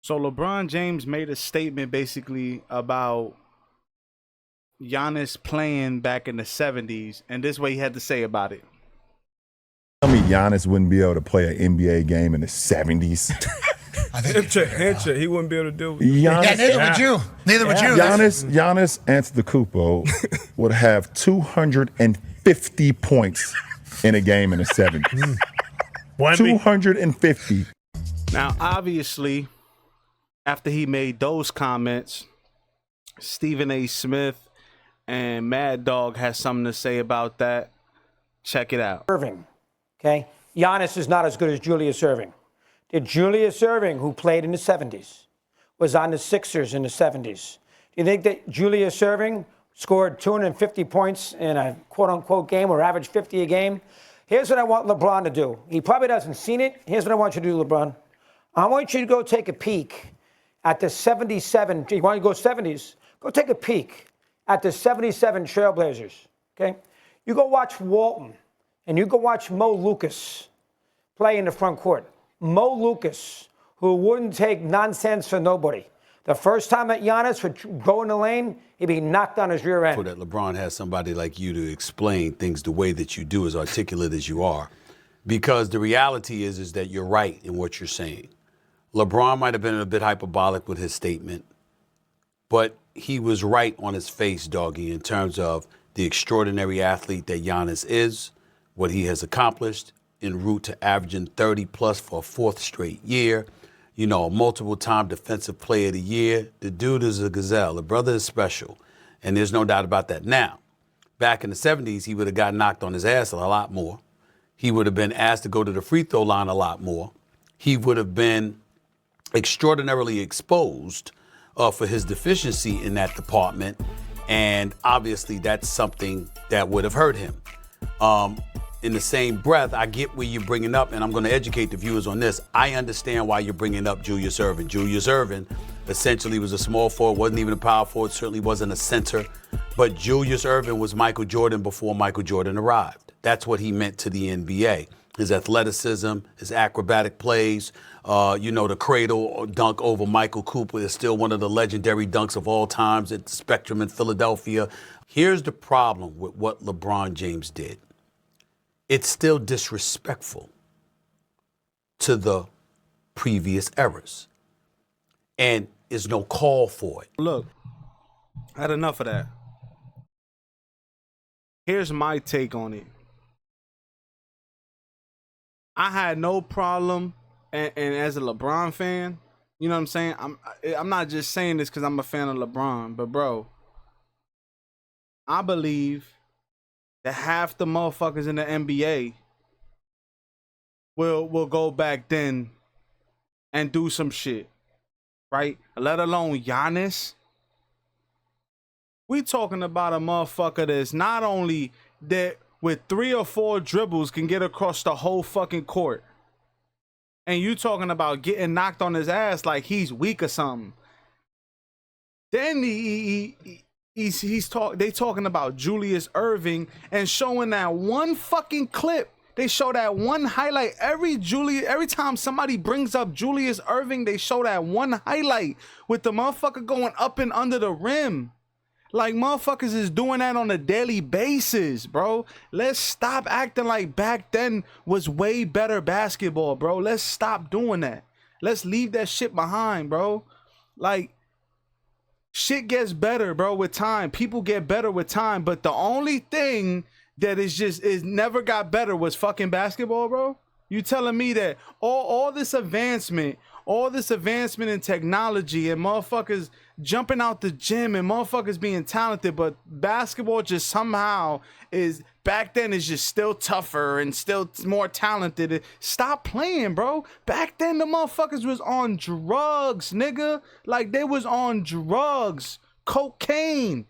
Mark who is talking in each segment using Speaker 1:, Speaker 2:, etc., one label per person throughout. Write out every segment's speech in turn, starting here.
Speaker 1: So LeBron James made a statement basically about Giannis playing back in the 70s, and this is what he had to say about it.
Speaker 2: Tell me Giannis wouldn't be able to play an NBA game in the 70s.
Speaker 3: I think
Speaker 4: he wouldn't be able to do it.
Speaker 2: Giannis,
Speaker 3: neither would you. Neither would you.
Speaker 2: Giannis Antetokounmpo would have 250 points in a game in the 70s. 250.
Speaker 1: Now, obviously, after he made those comments, Stephen A. Smith and Mad Dog has something to say about that. Check it out.
Speaker 5: Irving, okay? Giannis is not as good as Julius Irving. The Julius Irving, who played in the 70s, was on the Sixers in the 70s. Do you think that Julius Irving scored 250 points in a quote-unquote game or averaged 50 a game? Here's what I want LeBron to do. He probably doesn't seen it. Here's what I want you to do, LeBron. I want you to go take a peek at the 77. You want to go 70s? Go take a peek at the 77 Trailblazers, okay? You go watch Walton, and you go watch Mo Lucas play in the front court. Mo Lucas, who wouldn't take nonsense for nobody. The first time that Giannis would go in the lane, he'd be knocked on his rear end.
Speaker 6: For that LeBron has somebody like you to explain things the way that you do, as articulate as you are. Because the reality is that you're right in what you're saying. LeBron might have been a bit hyperbolic with his statement, but he was right on his face, doggy, in terms of the extraordinary athlete that Giannis is, what he has accomplished en route to averaging 30 plus for a fourth straight year. You know, a multiple-time defensive player of the year. The dude is a gazelle. The brother is special, and there's no doubt about that. Now, back in the 70s, he would have got knocked on his ass a lot more. He would have been asked to go to the free throw line a lot more. He would have been extraordinarily exposed for his deficiency in that department, and obviously that's something that would have hurt him. In the same breath, I get where you're bringing up, and I'm going to educate the viewers on this. I understand why you're bringing up Julius Irving. Julius Irving essentially was a small forward, wasn't even a power forward, certainly wasn't a center. But Julius Irving was Michael Jordan before Michael Jordan arrived. That's what he meant to the NBA. His athleticism, his acrobatic plays, the cradle dunk over Michael Cooper is still one of the legendary dunks of all times at the Spectrum in Philadelphia. Here's the problem with what LeBron James did. It's still disrespectful to the previous eras. And there's no call for it.
Speaker 1: Look, I had enough of that. Here's my take on it. I had no problem, and as a LeBron fan, you know what I'm saying? I'm not just saying this because I'm a fan of LeBron, but bro, I believe that half the motherfuckers in the NBA will go back then and do some shit, right? Let alone Giannis. We talking about a motherfucker that's not only that with 3 or 4 dribbles can get across the whole fucking court, and you talking about getting knocked on his ass like he's weak or something. Then they talking about Julius Irving and showing that one fucking clip. They show that one highlight every time somebody brings up Julius Irving. They show that one highlight with the motherfucker going up and under the rim. Like motherfuckers is doing that on a daily basis, bro. Let's stop acting like back then was way better basketball, bro. Let's stop doing that. Let's leave that shit behind, bro. Like, shit gets better, bro, with time. People get better with time. But the only thing that is never got better was fucking basketball, bro? You telling me that all this advancement in technology and motherfuckers jumping out the gym and motherfuckers being talented, but basketball just somehow is back then is just still tougher and still more talented. Stop playing, bro. Back then the motherfuckers was on drugs, nigga. Like they was on drugs. Cocaine,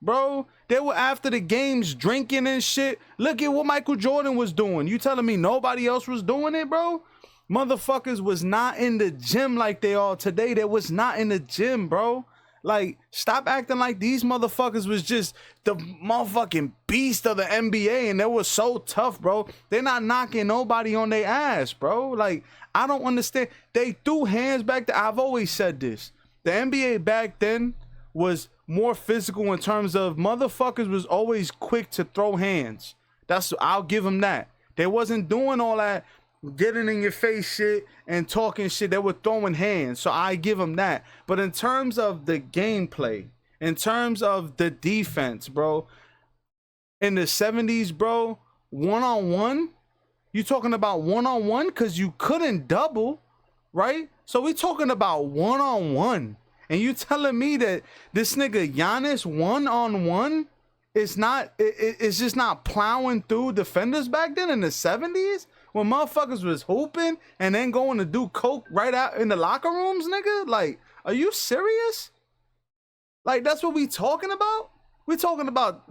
Speaker 1: bro. They were after the games drinking and shit. Look at what Michael Jordan was doing. You telling me nobody else was doing it, bro? Motherfuckers was not in the gym like they are today. They was not in the gym, bro. Like, stop acting like these motherfuckers was just the motherfucking beast of the NBA and they were so tough, bro. They're not knocking nobody on their ass, bro. Like, I don't understand. They threw hands back then. I've always said this. The NBA back then was more physical in terms of motherfuckers was always quick to throw hands. I'll give them that. They wasn't doing all that getting in your face shit and talking shit. They were throwing hands. So I give them that. But in terms of the gameplay, in terms of the defense, bro, in the 70s, bro, one-on-one, you talking about one-on-one because you couldn't double, right? So we talking about one-on-one. And you telling me that this nigga Giannis one-on-one is not, it's just not plowing through defenders back then in the 70s? When motherfuckers was hooping and then going to do coke right out in the locker rooms, nigga? Like, are you serious? Like, that's what we talking about? We talking about...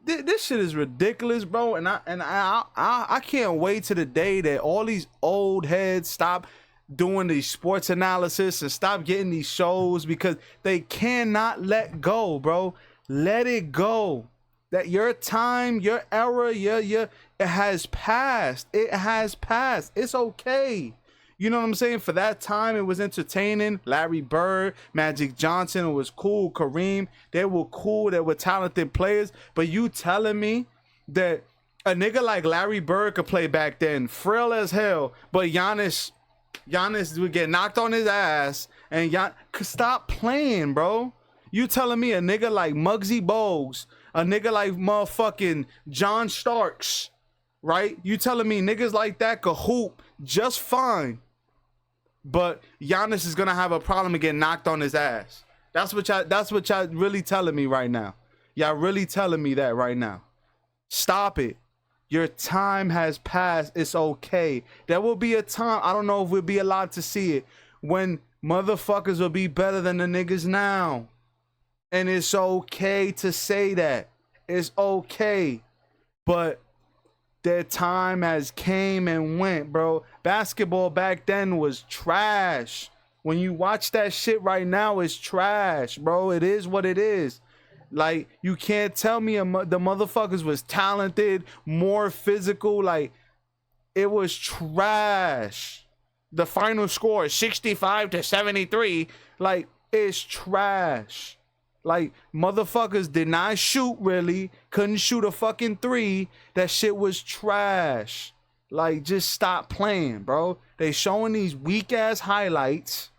Speaker 1: This shit is ridiculous, bro, and I can't wait to the day that all these old heads stop doing these sports analysis and stop getting these shows because they cannot let go, bro. Let it go. That your time, your era, it has passed. It has passed. It's okay. You know what I'm saying? For that time, it was entertaining. Larry Bird, Magic Johnson, it was cool. Kareem, they were cool. They were talented players. But you telling me that a nigga like Larry Bird could play back then, frail as hell, but Giannis would get knocked on his ass, and Giannis could stop playing, bro. You telling me a nigga like Muggsy Bogues, a nigga like motherfucking John Starks, right? You telling me niggas like that could hoop just fine, but Giannis is gonna have a problem and get knocked on his ass. That's what y'all really telling me right now. Y'all really telling me that right now. Stop it. Your time has passed. It's okay. There will be a time, I don't know if we'll be allowed to see it, when motherfuckers will be better than the niggas now. And it's okay to say that. It's okay. But their time has came and went, bro. Basketball back then was trash. When you watch that shit right now, it's trash, bro. It is what it is. Like, you can't tell me the motherfuckers was talented, more physical. Like, it was trash. The final score is 65-73. Like, it's trash. Like, motherfuckers did not shoot, really. Couldn't shoot a fucking three. That shit was trash. Like, just stop playing, bro. They showing these weak-ass highlights,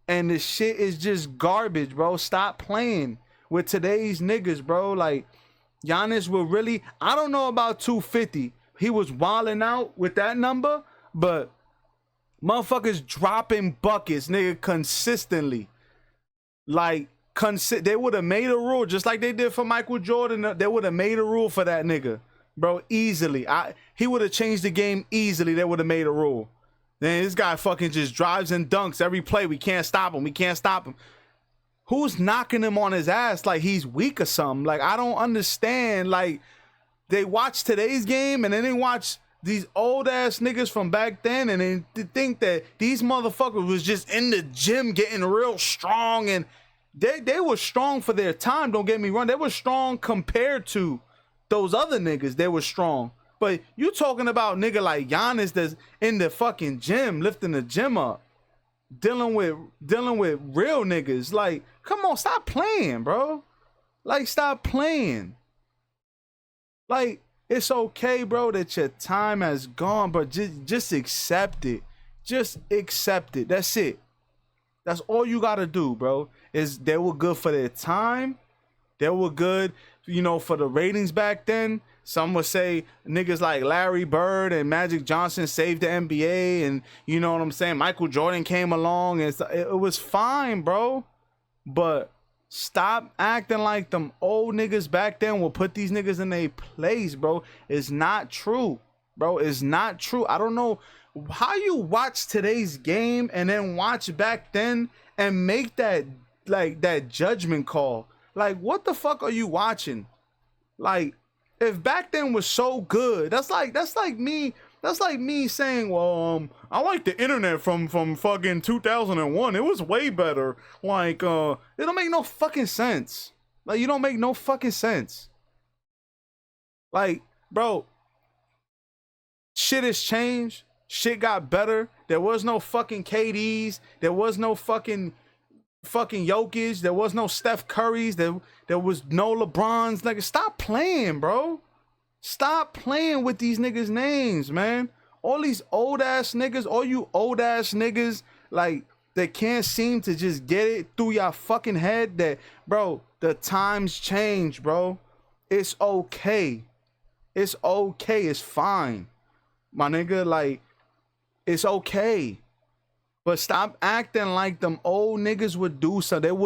Speaker 1: and the shit is just garbage, bro. Stop playing with today's niggas, bro. Like, Giannis will really... I don't know about 250. He was wilding out with that number, but motherfuckers dropping buckets, nigga, consistently. Like... They would have made a rule just like they did for Michael Jordan. They would have made a rule for that nigga, bro, easily. He would have changed the game easily. They would have made a rule. Then this guy fucking just drives and dunks every play. We can't stop him. We can't stop him. Who's knocking him on his ass like he's weak or something? Like, I don't understand. Like, they watch today's game and then they watch these old ass niggas from back then and they think that these motherfuckers was just in the gym getting real strong, and They were strong for their time, don't get me wrong. They were strong compared to those other niggas. They were strong. But you talking about nigga like Giannis that's in the fucking gym, lifting the gym up, dealing with real niggas. Like, come on, stop playing, bro. Like, stop playing. Like, it's okay, bro, that your time has gone, but just accept it. Just accept it. That's it. That's all you gotta do, bro. Is they were good for their time. They were good, you know, for the ratings back then. Some would say niggas like Larry Bird and Magic Johnson saved the NBA, and you know what I'm saying? Michael Jordan came along, and it was fine, bro. But stop acting like them old niggas back then will put these niggas in their place, bro. It's not true, bro. It's not true. I don't know how you watch today's game and then watch back then and make that judgment call. Like, what the fuck are you watching? Like, if back then was so good, that's like That's like me saying, well, I like the internet from fucking 2001. It was way better. Like, it don't make no fucking sense. Like, you don't make no fucking sense. Like, bro, shit has changed. Shit got better. There was no fucking KDs. There was no fucking Jokic. There was no Steph Currys. There was no LeBrons. Like, stop playing, bro. Stop playing with these niggas' names, man. All these old ass niggas, all you old ass niggas, like, they can't seem to just get it through your fucking head that, bro, the times change, bro. It's okay. It's okay. It's fine. My nigga, like, it's okay. But stop acting like them old niggas would do so. They would